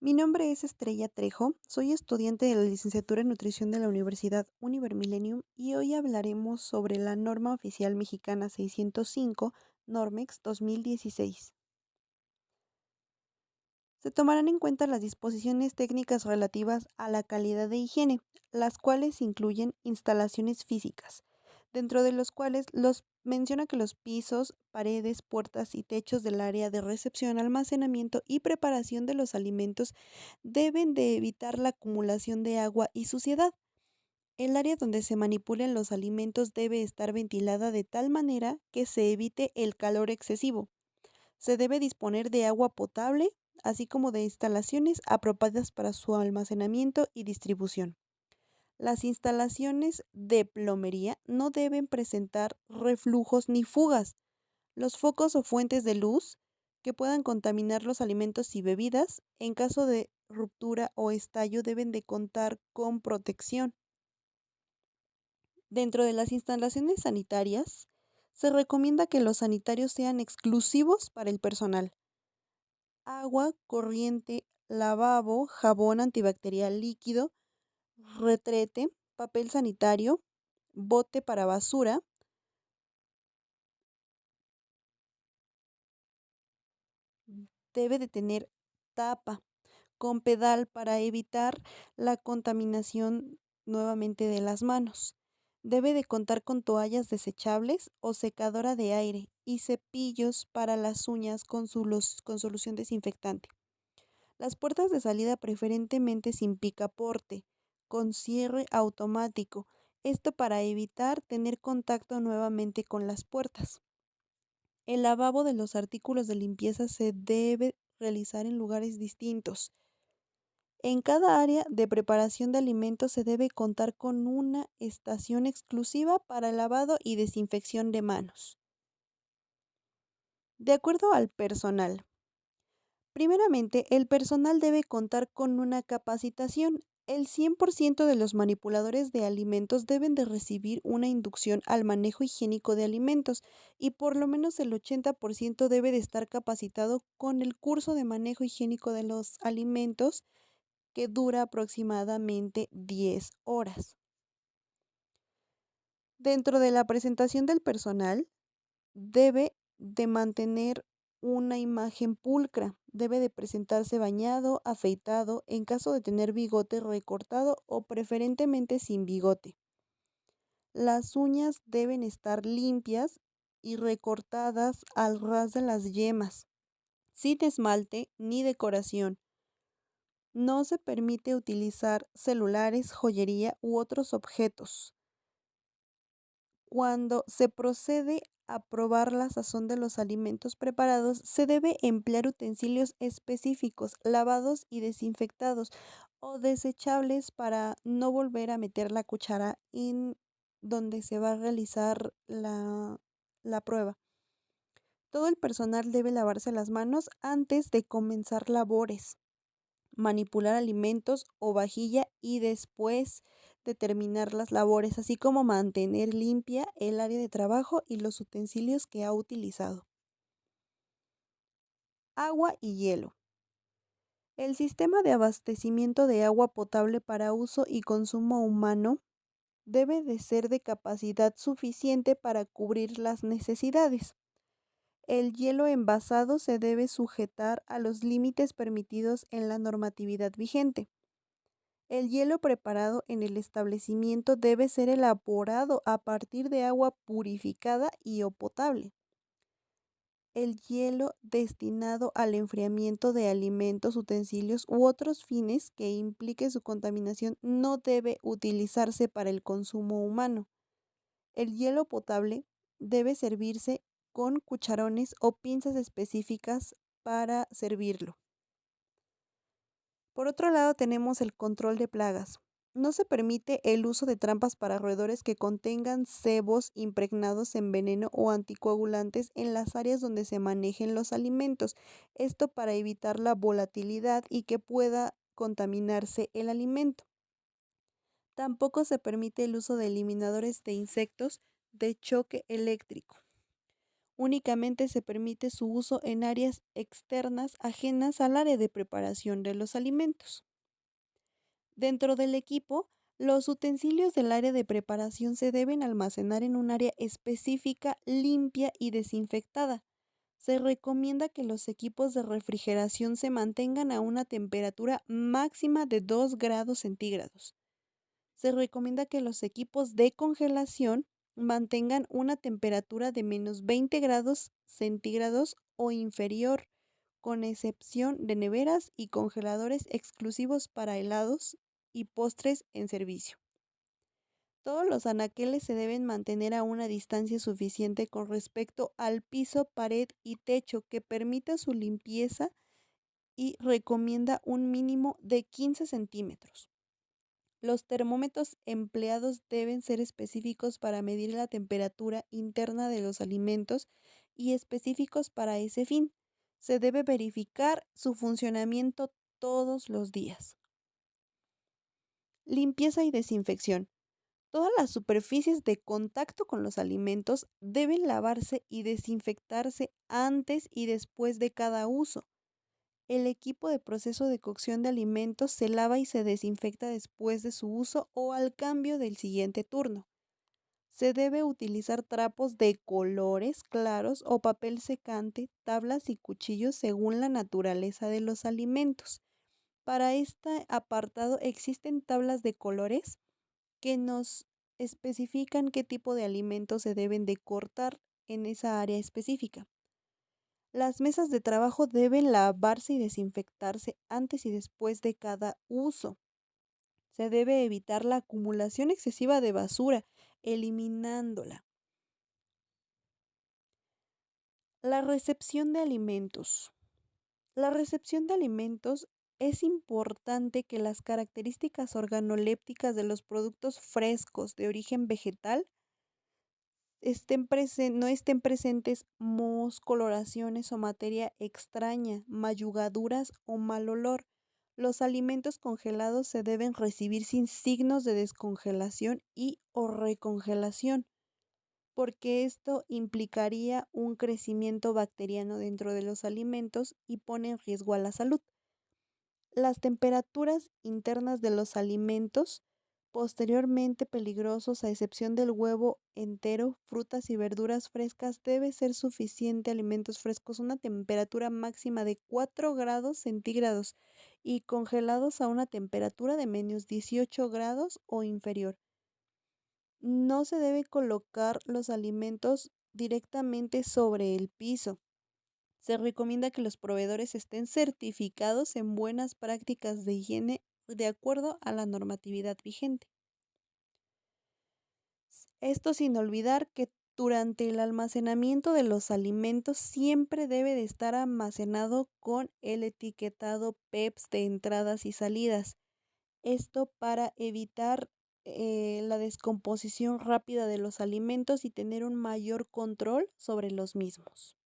Mi nombre es Estrella Trejo, soy estudiante de la licenciatura en nutrición de la Universidad Univer Millennium y hoy hablaremos sobre la norma oficial mexicana 605, Normex 2016. Se tomarán en cuenta las disposiciones técnicas relativas a la calidad de higiene, las cuales incluyen instalaciones físicas, dentro de los cuales los menciona que los pisos, paredes, puertas y techos del área de recepción, almacenamiento y preparación de los alimentos deben de evitar la acumulación de agua y suciedad. El área donde se manipulen los alimentos debe estar ventilada de tal manera que se evite el calor excesivo. Se debe disponer de agua potable, así como de instalaciones apropiadas para su almacenamiento y distribución. Las instalaciones de plomería no deben presentar reflujos ni fugas. Los focos o fuentes de luz que puedan contaminar los alimentos y bebidas, en caso de ruptura o estallo, deben de contar con protección. Dentro de las instalaciones sanitarias, se recomienda que los sanitarios sean exclusivos para el personal. Agua corriente, lavabo, jabón antibacterial líquido, retrete, papel sanitario, bote para basura, debe de tener tapa con pedal para evitar la contaminación nuevamente de las manos. Debe de contar con toallas desechables o secadora de aire y cepillos para las uñas con, con solución desinfectante. Las puertas de salida preferentemente sin picaporte, con cierre automático, esto para evitar tener contacto nuevamente con las puertas. El lavabo de los artículos de limpieza se debe realizar en lugares distintos. En cada área de preparación de alimentos se debe contar con una estación exclusiva para el lavado y desinfección de manos. De acuerdo al personal, primeramente, el personal debe contar con una capacitación. El 100% de los manipuladores de alimentos deben de recibir una inducción al manejo higiénico de alimentos y por lo menos el 80% debe de estar capacitado con el curso de manejo higiénico de los alimentos que dura aproximadamente 10 horas. Dentro de la presentación del personal, debe de mantener una imagen pulcra, debe de presentarse bañado, afeitado, en caso de tener bigote recortado o preferentemente sin bigote. Las uñas deben estar limpias y recortadas al ras de las yemas, sin esmalte ni decoración. No se permite utilizar celulares, joyería u otros objetos. Cuando se procede a probar la sazón de los alimentos preparados, se debe emplear utensilios específicos, lavados y desinfectados o desechables para no volver a meter la cuchara en donde se va a realizar la prueba. Todo el personal debe lavarse las manos antes de comenzar labores, manipular alimentos o vajilla y después de terminar las labores, así como mantener limpia el área de trabajo y los utensilios que ha utilizado. Agua y hielo. El sistema de abastecimiento de agua potable para uso y consumo humano debe de ser de capacidad suficiente para cubrir las necesidades. El hielo envasado se debe sujetar a los límites permitidos en la normatividad vigente. El hielo preparado en el establecimiento debe ser elaborado a partir de agua purificada y o potable. El hielo destinado al enfriamiento de alimentos, utensilios u otros fines que implique su contaminación no debe utilizarse para el consumo humano. El hielo potable debe servirse con cucharones o pinzas específicas para servirlo. Por otro lado, tenemos el control de plagas. No se permite el uso de trampas para roedores que contengan cebos impregnados en veneno o anticoagulantes en las áreas donde se manejen los alimentos. Esto para evitar la volatilidad y que pueda contaminarse el alimento. Tampoco se permite el uso de eliminadores de insectos de choque eléctrico. Únicamente se permite su uso en áreas externas ajenas al área de preparación de los alimentos. Dentro del equipo, los utensilios del área de preparación se deben almacenar en un área específica, limpia y desinfectada. Se recomienda que los equipos de refrigeración se mantengan a una temperatura máxima de 2 grados centígrados. Se recomienda que los equipos de congelación mantengan una temperatura de menos 20 grados centígrados o inferior, con excepción de neveras y congeladores exclusivos para helados y postres en servicio. Todos los anaqueles se deben mantener a una distancia suficiente con respecto al piso, pared y techo que permita su limpieza y recomienda un mínimo de 15 centímetros. Los termómetros empleados deben ser específicos para medir la temperatura interna de los alimentos y específicos para ese fin. Se debe verificar su funcionamiento todos los días. Limpieza y desinfección. Todas las superficies de contacto con los alimentos deben lavarse y desinfectarse antes y después de cada uso. El equipo de proceso de cocción de alimentos se lava y se desinfecta después de su uso o al cambio del siguiente turno. Se debe utilizar trapos de colores claros o papel secante, tablas y cuchillos según la naturaleza de los alimentos. Para este apartado existen tablas de colores que nos especifican qué tipo de alimentos se deben de cortar en esa área específica. Las mesas de trabajo deben lavarse y desinfectarse antes y después de cada uso. Se debe evitar la acumulación excesiva de basura, eliminándola. La recepción de alimentos. La recepción de alimentos es importante que las características organolépticas de los productos frescos de origen vegetal no estén presentes mohos, coloraciones o materia extraña, mayugaduras o mal olor. Los alimentos congelados se deben recibir sin signos de descongelación y o recongelación, porque esto implicaría un crecimiento bacteriano dentro de los alimentos y pone en riesgo a la salud. Las temperaturas internas de los alimentos, posteriormente peligrosos a excepción del huevo entero, frutas y verduras frescas, debe ser suficiente alimentos frescos una temperatura máxima de 4 grados centígrados y congelados a una temperatura de menos 18 grados o inferior. No se debe colocar los alimentos directamente sobre el piso. Se recomienda que los proveedores estén certificados en buenas prácticas de higiene de acuerdo a la normatividad vigente. Esto sin olvidar que durante el almacenamiento de los alimentos siempre debe de estar almacenado con el etiquetado PEPS de entradas y salidas. Esto para evitar la descomposición rápida de los alimentos y tener un mayor control sobre los mismos.